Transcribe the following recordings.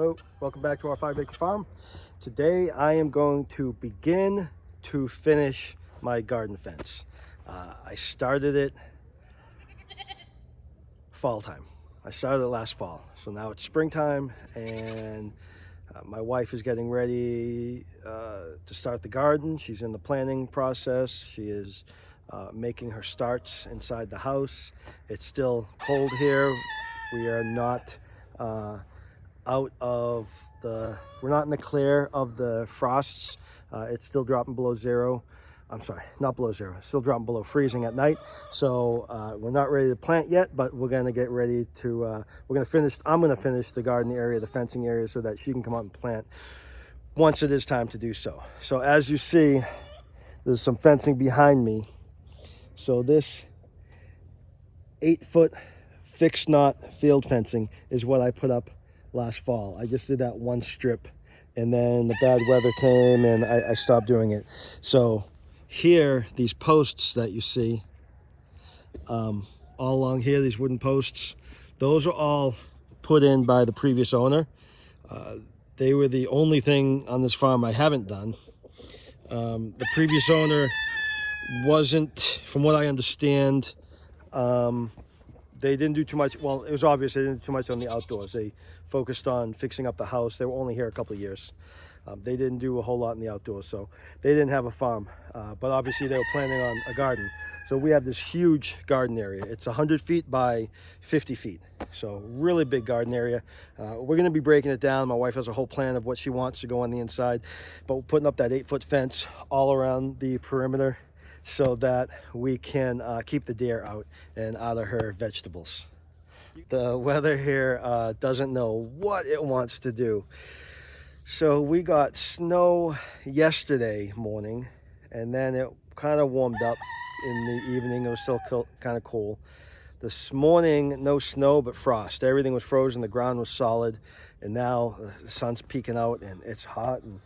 Hello, welcome back to our 5-acre farm. Today I am going to begin to finish my garden fence. I started it fall time. I started it last fall. So now it's springtime and my wife is getting ready to start the garden. She's in the planning process. She is making her starts inside the house. It's still cold here. We are not we're not in the clear of the frosts. It's still dropping below zero. I'm sorry, not below zero. It's still dropping below freezing at night. So we're not ready to plant yet, but we're gonna get ready to, I'm gonna finish the garden area, the fencing area, so that she can come out and plant once it is time to do so. So as you see, there's some fencing behind me. So this 8-foot fixed knot field fencing is what I put up last fall. I just did that one strip and then the bad weather came and I stopped doing it. So here, these posts that you see all along here, these wooden posts, those are all put in by the previous owner. They were the only thing on this farm I haven't done. The previous owner wasn't, from what I understand, they didn't do too much. Well, it was obvious they didn't do too much on the outdoors. They focused on fixing up the house. They were only here a couple of years. They didn't do a whole lot in the outdoors, so they didn't have a farm. But obviously they were planning on a garden. So we have this huge garden area. It's 100 feet by 50 feet. So really big garden area. We're gonna be breaking it down. My wife has a whole plan of what she wants to go on the inside, but we're putting up that 8-foot fence all around the perimeter so that we can keep the deer out and out of her vegetables. The weather here doesn't know what it wants to do. So we got snow yesterday morning, and then it kind of warmed up in the evening. It was still kind of cool. This morning, no snow, but frost. Everything was frozen, the ground was solid, and now the sun's peeking out and it's hot. And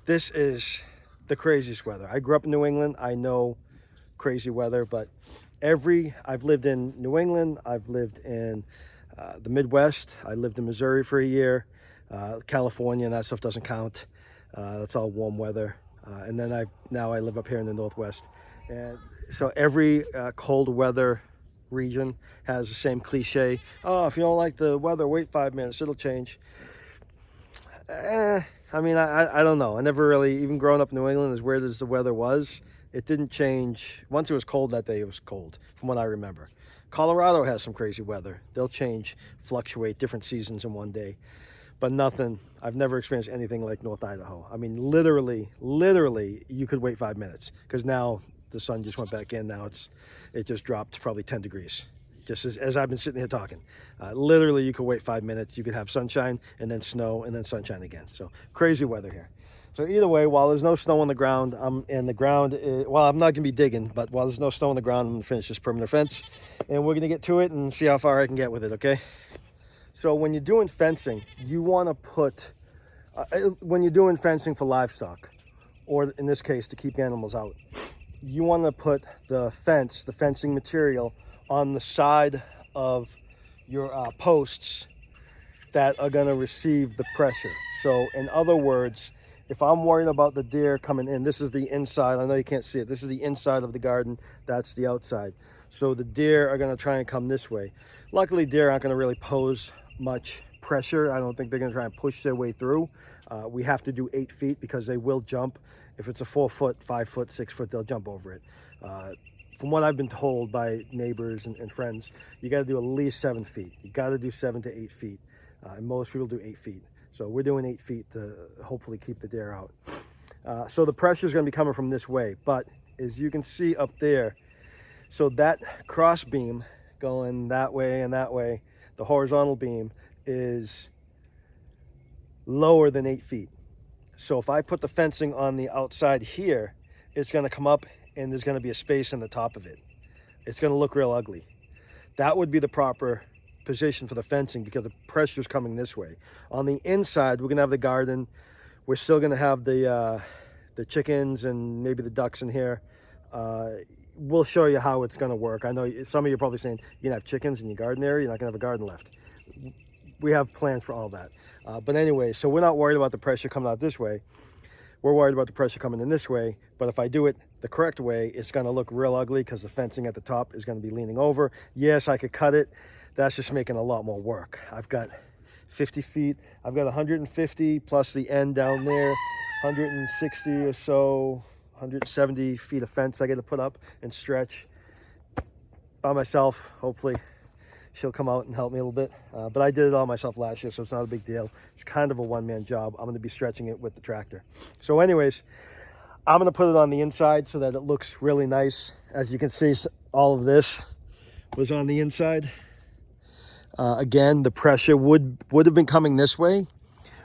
this is the craziest weather. I grew up in New England. I know crazy weather, but I've lived in New England, I've lived in the Midwest, I lived in Missouri for a year, California, and that stuff doesn't count. That's all warm weather. And then now I live up here in the Northwest. And so every cold weather region has the same cliche. Oh, if you don't like the weather, wait 5 minutes, it'll change. I mean, I don't know. I never really, even growing up in New England, as weird as the weather was, it didn't change. Once it was cold that day, it was cold, from what I remember. Colorado has some crazy weather. They'll change, fluctuate different seasons in one day. But nothing, I've never experienced anything like North Idaho. I mean, literally, you could wait 5 minutes, because now the sun just went back in. Now it just dropped probably 10 degrees, just as I've been sitting here talking. Literally, you could wait 5 minutes. You could have sunshine and then snow and then sunshine again. So crazy weather here. So either way, while there's no snow on the ground, I'm not gonna be digging, but while there's no snow on the ground, I'm gonna finish this perimeter fence and we're gonna get to it and see how far I can get with it, okay? So when you're doing fencing, you wanna put, when you're doing fencing for livestock, or in this case, to keep animals out, you wanna put the fencing material on the side of your posts that are gonna receive the pressure. So in other words, if I'm worried about the deer coming in, this is the inside. I know you can't see it. This is the inside of the garden. That's the outside. So the deer are going to try and come this way. Luckily, deer aren't going to really pose much pressure. I don't think they're going to try and push their way through. We have to do 8 feet because they will jump. If it's a 4-foot, 5-foot, 6-foot, they'll jump over it. From what I've been told by neighbors and friends, you got to do at least 7 feet. You got to do 7 to 8 feet. And most people do 8 feet. So we're doing 8 feet to hopefully keep the deer out. So the pressure is going to be coming from this way, but as you can see up there, so that cross beam going that way and that way, the horizontal beam is lower than 8 feet. So if I put the fencing on the outside here, it's going to come up and there's going to be a space in the top of it. It's going to look real ugly. That would be the proper position for the fencing because the pressure is coming this way. On the inside, we're gonna have the garden. We're still gonna have the chickens and maybe the ducks in here. We'll show you how it's gonna work. I know some of you are probably saying you're gonna have chickens in your garden area. You're not gonna have a garden left. we have plans for all that. But anyway, so we're not worried about the pressure coming out this way. We're worried about the pressure coming in this way. But if I do it the correct way, it's going to look real ugly because the fencing at the top is going to be leaning over. Yes, I could cut it. That's just making a lot more work. I've got 50 feet. I've got 150 plus the end down there, 160 or so, 170 feet of fence I got to put up and stretch by myself. Hopefully she'll come out and help me a little bit. But I did it all myself last year, so it's not a big deal. It's kind of a one-man job. I'm going to be stretching it with the tractor. So anyways, I'm going to put it on the inside so that it looks really nice. As you can see, all of this was on the inside. Again, the pressure would have been coming this way.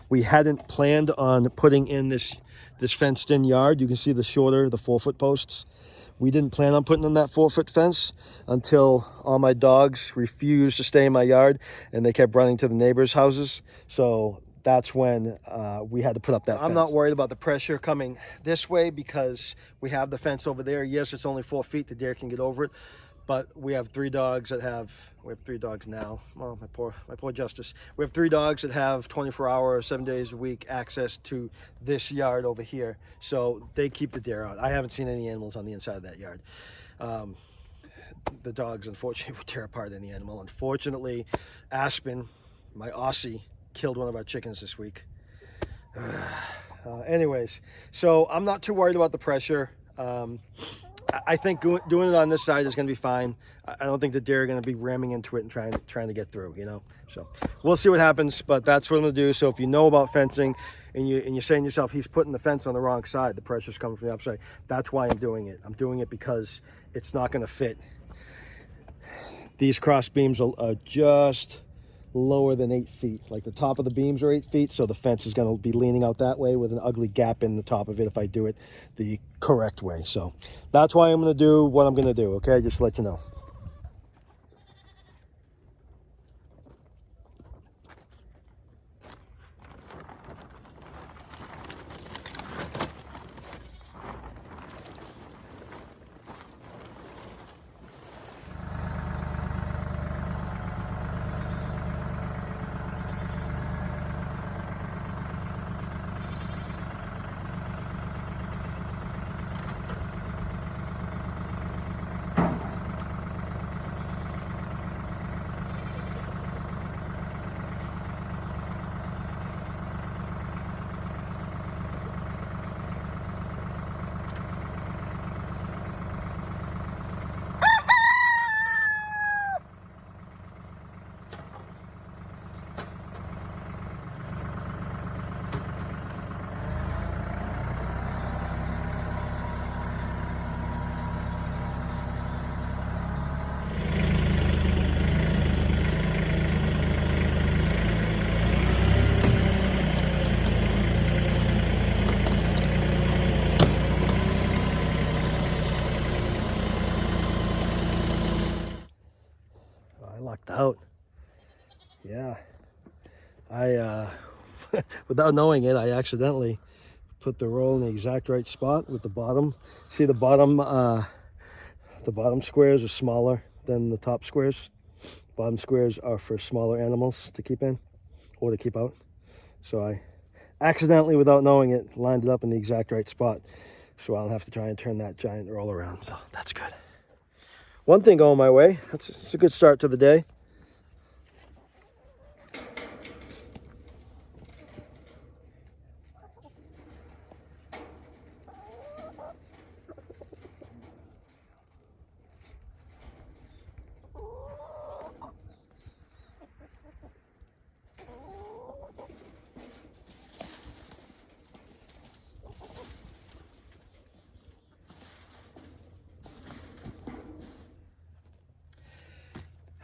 We hadn't planned on putting in this fenced-in yard. You can see the 4-foot posts. We didn't plan on putting in that 4-foot fence until all my dogs refused to stay in my yard and they kept running to the neighbors' houses. So that's when we had to put up that fence. I'm not worried about the pressure coming this way because we have the fence over there. Yes, it's only 4 feet. The deer can get over it. But we have 3 dogs that we have 3 dogs now. Oh, my poor Justice. We have 3 dogs that have 24-hour, 7 days a week access to this yard over here. So they keep the deer out. I haven't seen any animals on the inside of that yard. The dogs, unfortunately, would tear apart any animal. Unfortunately, Aspen, my Aussie, killed one of our chickens this week. Anyways, so I'm not too worried about the pressure. I think doing it on this side is going to be fine. I don't think the deer are going to be ramming into it and trying to get through, you know. So we'll see what happens, but that's what I'm going to do. So if you know about fencing and you're saying to yourself, he's putting the fence on the wrong side, the pressure's coming from the upside. That's why I'm doing it. I'm doing it because it's not going to fit. These cross beams are just lower than 8 feet. Like the top of the beams are 8 feet, so the fence is going to be leaning out that way with an ugly gap in the top of it if I do it the correct way. So that's why I'm going to do what I'm going to do, okay? Just to let you know. Lucked out. Yeah, I without knowing it, I accidentally put the roll in the exact right spot with the bottom. See the bottom squares are smaller than the top squares. Bottom squares are for smaller animals to keep in or to keep out. So I accidentally, without knowing it, lined it up in the exact right spot, so I don't have to try and turn that giant roll around. So that's good. One thing going my way. It's a good start to the day.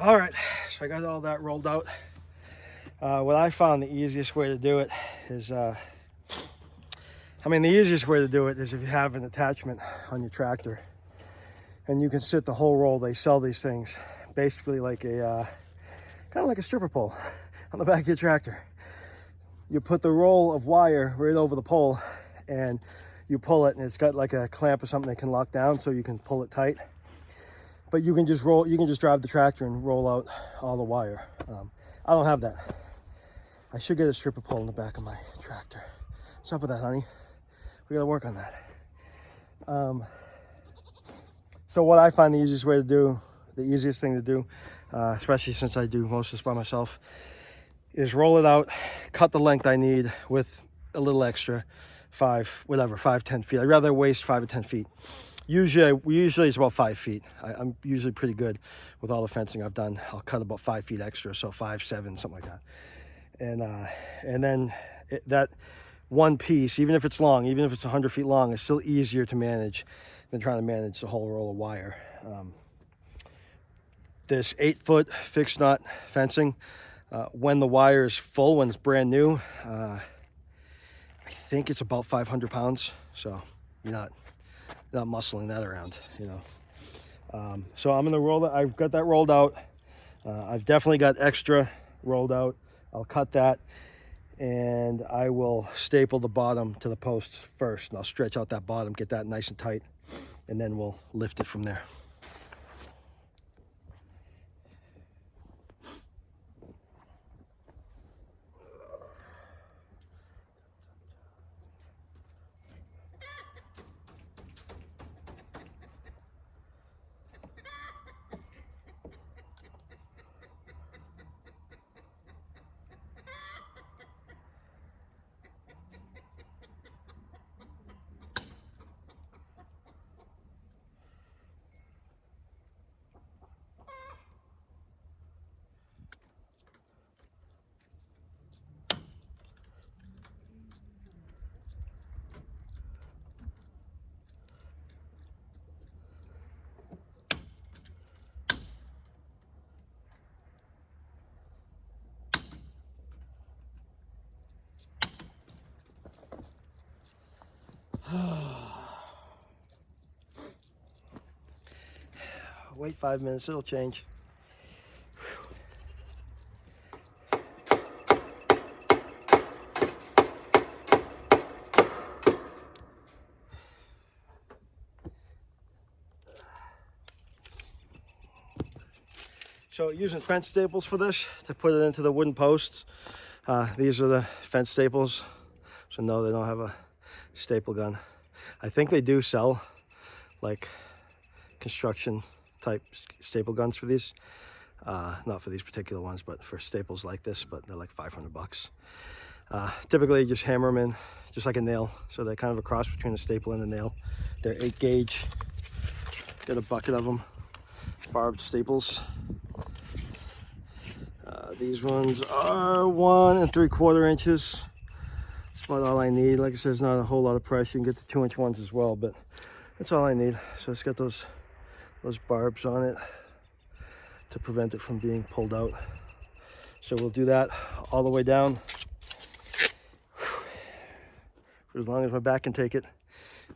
All right, so I got all that rolled out. What I found the easiest way to do it is, the easiest way to do it is if you have an attachment on your tractor and you can sit the whole roll. They sell these things basically like kind of like a stripper pole on the back of your tractor. You put the roll of wire right over the pole and you pull it, and it's got like a clamp or something that can lock down so you can pull it tight. But you can just drive the tractor and roll out all the wire. I don't have that. I should get a stripper pole in the back of my tractor. What's up with that, honey? We gotta work on that. So what I find the easiest thing to do, especially since I do most of this by myself, is roll it out, cut the length I need with a little extra, 5-10 feet. I'd rather waste 5 or 10 feet. Usually it's about 5 feet. I'm usually pretty good with all the fencing I've done. I'll cut about 5 feet extra, so 5, 7, something like that. And then that one piece, even if it's long, even if it's 100 feet long, is still easier to manage than trying to manage the whole roll of wire. This 8-foot fixed knot fencing, when the wire is full, when it's brand new, I think it's about 500 pounds. So you're not muscling that around, you know. So I'm gonna roll that. I've got that rolled out. I've definitely got extra rolled out. I'll cut that, and I will staple the bottom to the posts first, and I'll stretch out that bottom, get that nice and tight, and then we'll lift it from there. Wait 5 minutes, it'll change. So using fence staples for this to put it into the wooden posts. These are the fence staples. So no, they don't have a staple gun. I think they do sell like construction type staple guns for these. Not for these particular ones, but for staples like this, but they're like $500. Typically you just hammer them in just like a nail. So they're kind of a cross between a staple and a nail. They're 8 gauge. Got a bucket of them. Barbed staples. These ones are 1 3/4 inches. That's about all I need. Like I said, there's not a whole lot of price. You can get the 2-inch ones as well, but that's all I need. So it's got those barbs on it to prevent it from being pulled out. So we'll do that all the way down for as long as my back can take it.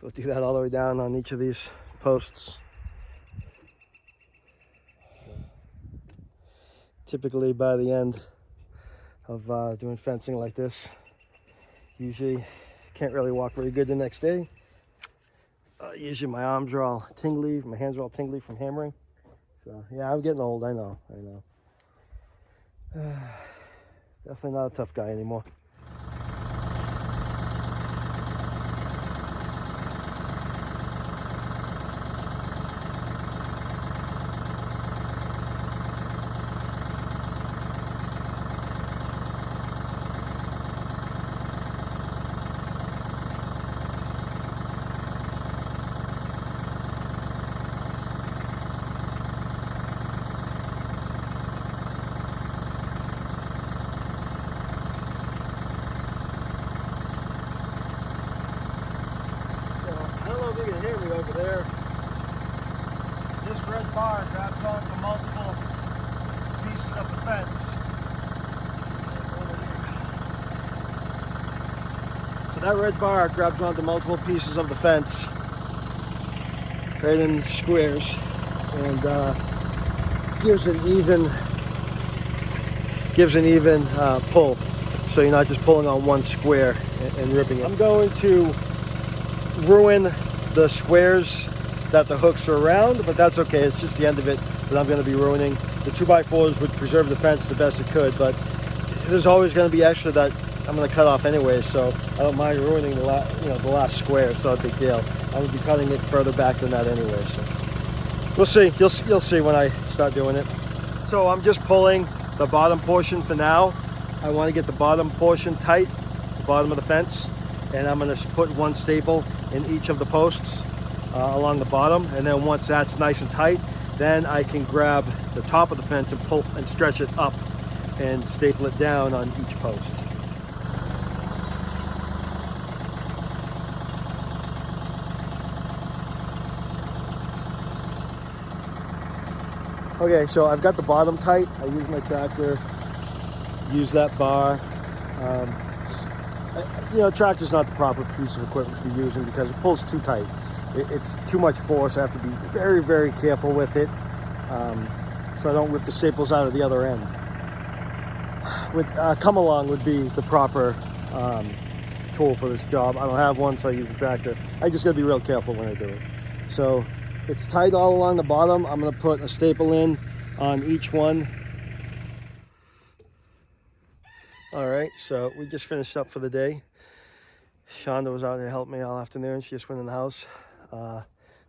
We'll do that all the way down on each of these posts. Typically by the end of doing fencing like this, usually can't really walk very good the next day. Usually my arms are all tingly, my hands are all tingly from hammering. So yeah, I'm getting old, I know. Definitely not a tough guy anymore. You can hear me over there. This red bar grabs onto multiple pieces of the fence. So that red bar grabs onto multiple pieces of the fence, right in the squares, and gives an even pull. So you're not just pulling on one square and ripping it. I'm going to ruin the squares that the hooks are around, but that's okay. It's just the end of it that I'm going to be ruining. The 2x4s would preserve the fence the best it could, but there's always going to be extra that I'm going to cut off anyway, so I don't mind ruining the last square. It's not a big deal. I'm going to be cutting it further back than that anyway, so we'll see. You'll see when I start doing it. So I'm just pulling the bottom portion for now. I want to get the bottom portion tight, the bottom of the fence, and I'm going to put one staple in each of the posts along the bottom, and then once that's nice and tight, then I can grab the top of the fence and pull and stretch it up and staple it down on each post. Okay, so I've got the bottom tight. I use my tractor, use that bar. Tractor's not the proper piece of equipment to be using because it pulls too tight. It's too much force. I have to be very, very careful with it so I don't rip the staples out of the other end. Come along would be the proper tool for this job. I don't have one, so I use the tractor. I just gotta be real careful when I do it. So it's tight all along the bottom. I'm gonna put a staple in on each one. All right, so we just finished up for the day. Shonda was out there helping me all afternoon. She just went in the house.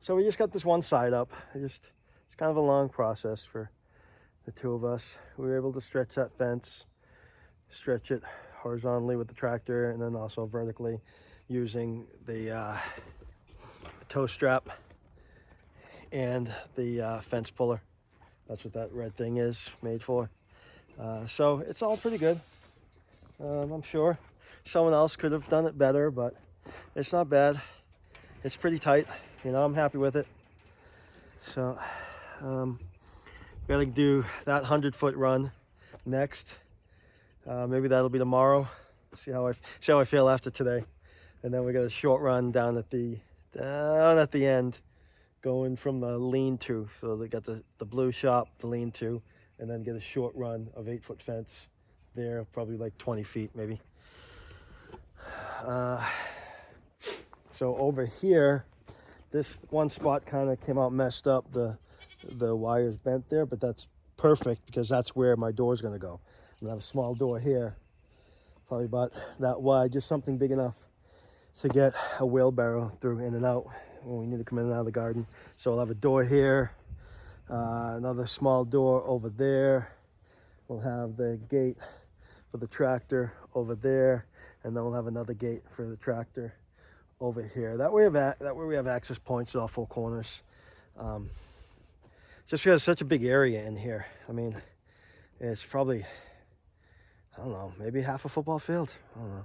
So we just got this one side up. It's kind of a long process for the two of us. We were able to stretch that fence, stretch it horizontally with the tractor, and then also vertically using the toe strap and the fence puller. That's what that red thing is made for. So it's all pretty good. I'm sure someone else could have done it better, but it's not bad. It's pretty tight. I'm happy with it. So gotta do that 100-foot run next. Maybe that'll be tomorrow. See how I feel after today. And then we got a short run down at the end, going from the lean-to. So they got the blue shop, the lean-to, and then get a short run of 8-foot fence there, probably like 20 feet maybe. So over here, this one spot kind of came out messed up. The wire's bent there, but that's perfect because that's where my door is going to go. I'm going to have a small door here, probably about that wide, just something big enough to get a wheelbarrow through in and out when we need to come in and out of the garden. So I'll have a door here, another small door over there. We'll have the gate for the tractor over there, and then we'll have another gate for the tractor over here. That way we have access points to all four corners. Just because it's such a big area in here. I mean, it's probably, I don't know, maybe half a football field. I don't know.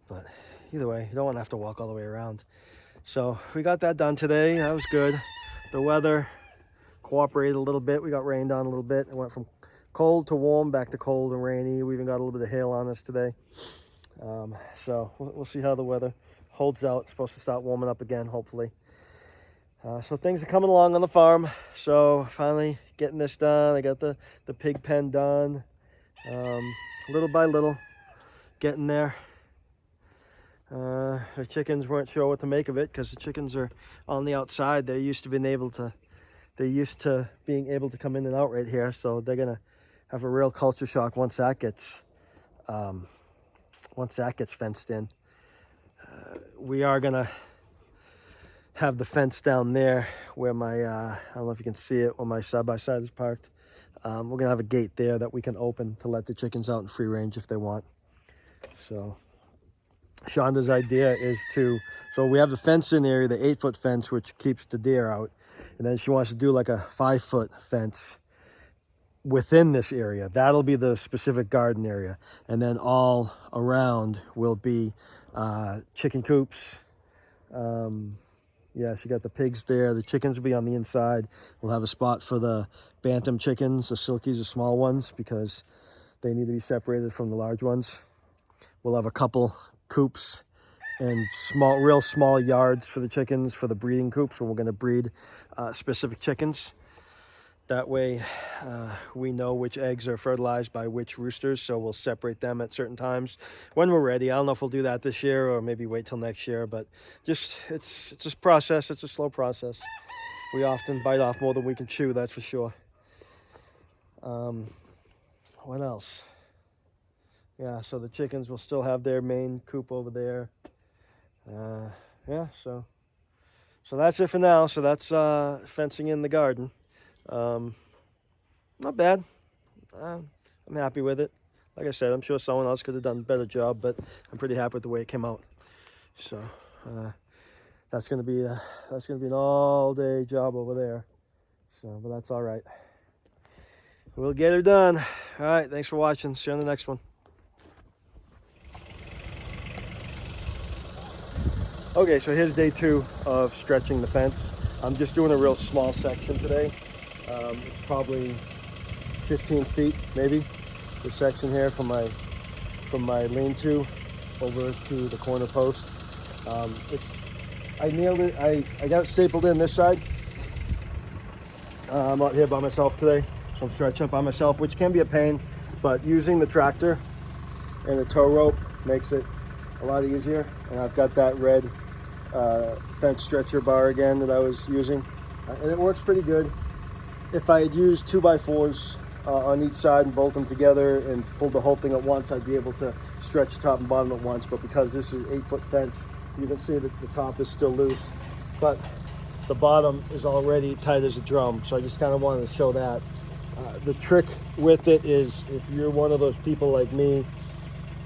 But either way, you don't want to have to walk all the way around. So we got that done today. That was good. The weather cooperated a little bit. We got rained on a little bit. It went from cold to warm, back to cold and rainy. We even got a little bit of hail on us today. So we'll see how the weather holds out. It's supposed to start warming up again, hopefully. So things are coming along on the farm. So finally getting this done. I got the pig pen done. Little by little, getting there. The chickens weren't sure what to make of it because the chickens are on the outside. They're used to being able to come in and out right here. So they're gonna have a real culture shock once that gets fenced in. We are gonna have the fence down there where my I don't know if you can see it, where my side-by-side is parked. We're gonna have a gate there that we can open to let the chickens out in free range if they want. So Shonda's idea is so we have the fence in area, the 8-foot fence, which keeps the deer out. And then she wants to do like a 5-foot fence within this area. That'll be the specific garden area. And then all around will be chicken coops. Yeah, she got the pigs there. The chickens will be on the inside. We'll have a spot for the bantam chickens, the silkies, the small ones, because they need to be separated from the large ones. We'll have a couple coops and real small yards for the chickens, for the breeding coops, where we're going to breed specific chickens. That way we know which eggs are fertilized by which roosters, so we'll separate them at certain times when we're ready. I don't know if we'll do that this year or maybe wait till next year, but it's a process. It's a slow process. We often bite off more than we can chew, that's for sure. What else? yeah, so the chickens will still have their main coop over there. Yeah, so that's it for now. So that's fencing in the garden. Um, Not bad. I'm happy with it. Like I said, I'm sure someone else could have done a better job, but I'm pretty happy with the way it came out. So that's gonna be an all-day job over there. So, but that's all right. We'll get her done. All right. Thanks for watching. See you on the next one. Okay, so here's day 2 of stretching the fence. I'm just doing a real small section today. It's probably 15 feet, maybe. This section here from my lean-to over to the corner post. I nailed it. I got it stapled in this side. I'm out here by myself today, so I'm stretching by myself, which can be a pain, but using the tractor and the tow rope makes it a lot easier. And I've got that red fence stretcher bar again that I was using, and it works pretty good. If I had used 2x4s on each side and bolt them together and pulled the whole thing at once, I'd be able to stretch the top and bottom at once. But because this is 8-foot fence, you can see that the top is still loose, but the bottom is already tight as a drum. So I just kind of wanted to show that. The trick with it is, if you're one of those people like me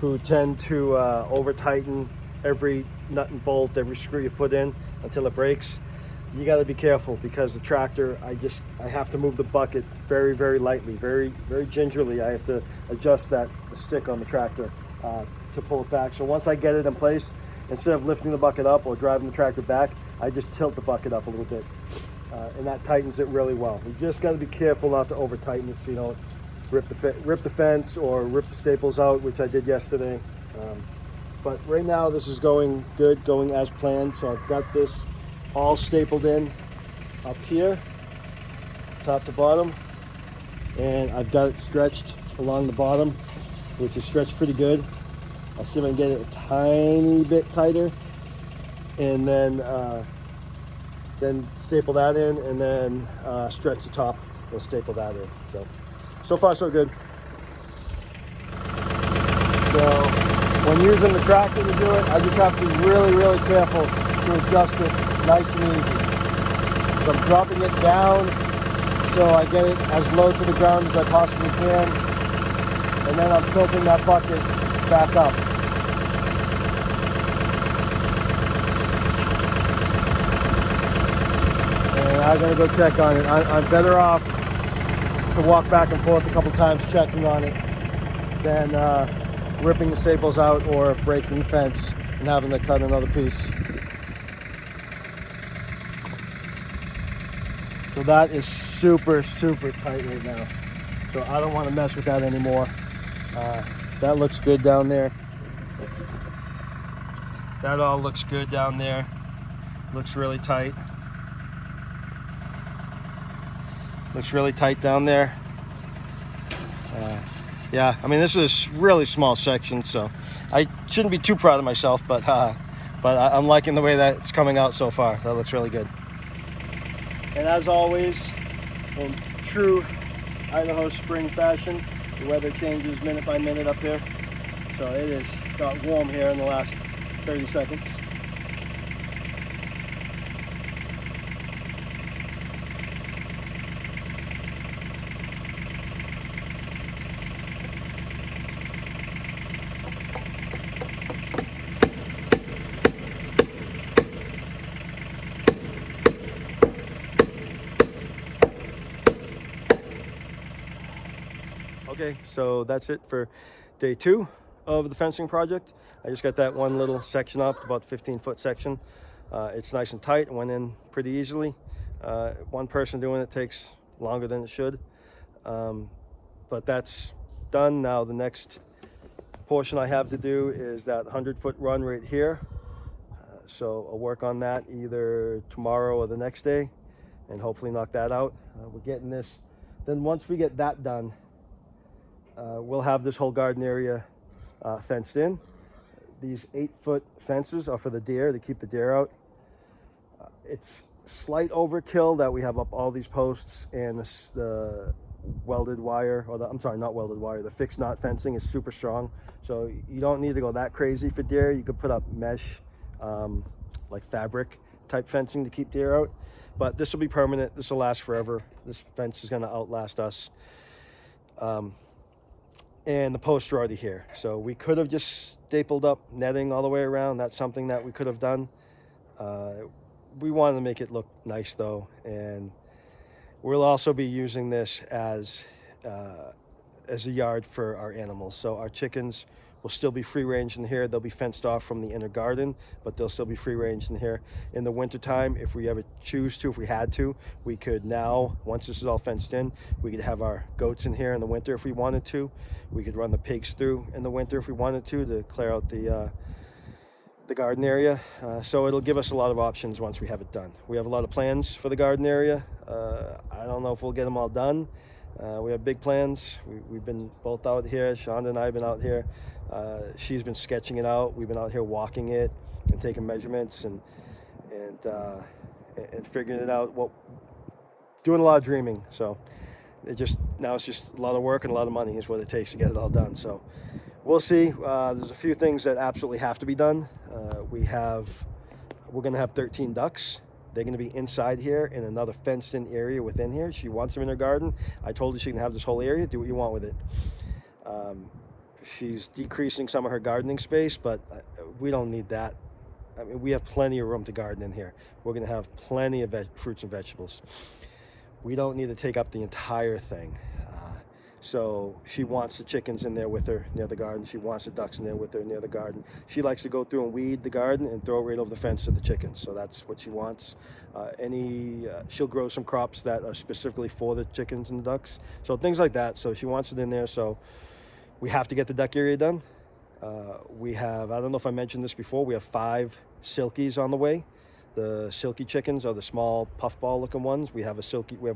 who tend to over tighten every nut and bolt, every screw you put in until it breaks, you got to be careful, because the tractor, I have to move the bucket very, very lightly, very, very gingerly. I have to adjust the stick on the tractor to pull it back. So once I get it in place, instead of lifting the bucket up or driving the tractor back, I just tilt the bucket up a little bit, and that tightens it really well. You just got to be careful not to over tighten it so you don't rip the fence or rip the staples out, which I did yesterday. But right now this is going good, going as planned. So I've got this all stapled in up here, top to bottom, and I've got it stretched along the bottom, which is stretched pretty good. I'll see if I can get it a tiny bit tighter, and then staple that in, and then stretch the top and staple that in. So far so good. So when using the tractor to do it, I just have to be really, really careful to adjust it nice and easy. So I'm dropping it down so I get it as low to the ground as I possibly can, and then I'm tilting that bucket back up. And I'm gonna go check on it. I'm better off to walk back and forth a couple times checking on it than ripping the staples out or breaking the fence and having to cut another piece. So that is super, super tight right now. So I don't want to mess with that anymore. That looks good down there. That all looks good down there. Looks really tight. Looks really tight down there. Yeah, I mean, this is a really small section, so I shouldn't be too proud of myself, but I'm liking the way that it's coming out so far. That looks really good. And as always, in true Idaho spring fashion, the weather changes minute by minute up here. So it has got warm here in the last 30 seconds. Okay, so that's it for day 2 of the fencing project. I just got that one little section up, about 15-foot section. It's nice and tight, it went in pretty easily. One person doing it takes longer than it should. But that's done. Now the next portion I have to do is that 100-foot run right here. So I'll work on that either tomorrow or the next day and hopefully knock that out. We're getting this. Then once we get that done, we'll have this whole garden area fenced in. These 8-foot fences are for the deer, to keep the deer out. It's slight overkill that we have up all these posts and the welded wire, or I'm sorry, not welded wire, the fixed knot fencing is super strong. So you don't need to go that crazy for deer. You could put up mesh, like fabric type fencing to keep deer out. But this will be permanent. This will last forever. This fence is going to outlast us. And the posts are already here. So we could have just stapled up netting all the way around. That's something that we could have done. We wanted to make it look nice though. And we'll also be using this as a yard for our animals. So our chickens will still be free range in here. They'll be fenced off from the inner garden, but they'll still be free range in here. In the wintertime, if we ever choose to, if we had to, we could now, once this is all fenced in, we could have our goats in here in the winter if we wanted to. We could run the pigs through in the winter if we wanted to clear out the garden area. So it'll give us a lot of options once we have it done. We have a lot of plans for the garden area. I don't know if we'll get them all done. We have big plans. We've been both out here. Shonda and I have been out here. She's been sketching it out. We've been out here walking it and taking measurements and figuring it out. Doing a lot of dreaming. So now it's just a lot of work and a lot of money is what it takes to get it all done. So we'll see. There's a few things that absolutely have to be done. We're going to have 13 ducks. They're going to be inside here in another fenced-in area within here. She wants them in her garden. I told her she can have this whole area. Do what you want with it. She's decreasing some of her gardening space, but we don't need that. I mean, we have plenty of room to garden in here. We're going to have plenty of fruits and vegetables. We don't need to take up the entire thing. So she wants the chickens in there with her near the garden. She wants the ducks in there with her near the garden. She likes to go through and weed the garden and throw it right over the fence to the chickens. So that's what she wants. She'll grow some crops that are specifically for the chickens and the ducks. So things like that. So she wants it in there. So we have to get the duck area done. We have, I don't know if I mentioned this before, we have 5 silkies on the way. The silky chickens are the small puffball looking ones. We have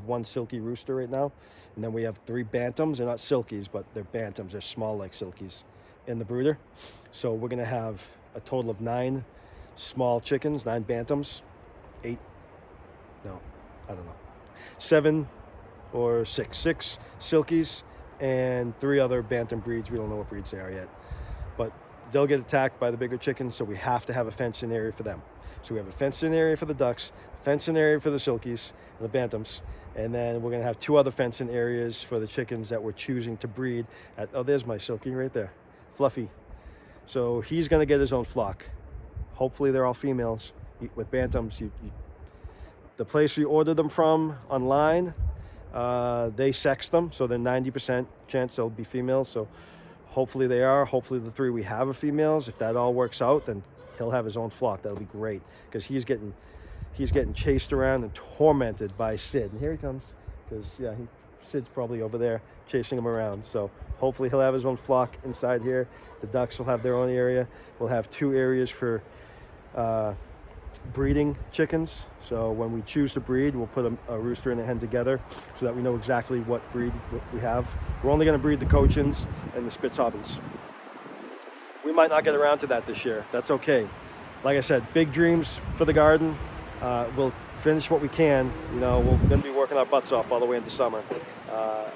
one silky rooster right now. And then we have 3 bantams. They're not silkies, but they're bantams. They're small like silkies in the brooder. So we're going to have a total of 9 small chickens, 9 bantams, 7 or 6 silkies, and 3 other bantam breeds. We don't know what breeds they are yet. But they'll get attacked by the bigger chickens, so we have to have a fenced-in area for them. So we have a fenced-in area for the ducks, a fenced-in area for the silkies and the bantams, and then we're going to have 2 other fenced-in areas for the chickens that we're choosing to breed at. Oh, there's my silky right there, Fluffy. So he's going to get his own flock. Hopefully they're all females. With bantams, the place we order them from online, they sex them, so they're 90% chance they'll be females. So hopefully they are. Hopefully the 3 we have are females. If that all works out, then he'll have his own flock. That'll be great, because he's getting chased around and tormented by Sid. And here he comes, because Sid's probably over there chasing him around. So hopefully he'll have his own flock inside here. The ducks will have their own area. We'll have 2 areas for breeding chickens. So when we choose to breed, we'll put a rooster and a hen together so that we know exactly what breed we have. We're only going to breed the Cochins and the Spitzhaubens. We might not get around to that this year. That's okay. Like I said, big dreams for the garden. We'll finish what we can. We're going to be working our butts off all the way into summer.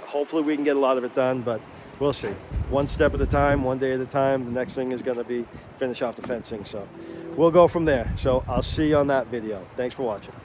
Hopefully we can get a lot of it done, but we'll see. One step at a time, one day at a time. The next thing is going to be finish off the fencing. So we'll go from there. So I'll see you on that video. Thanks for watching.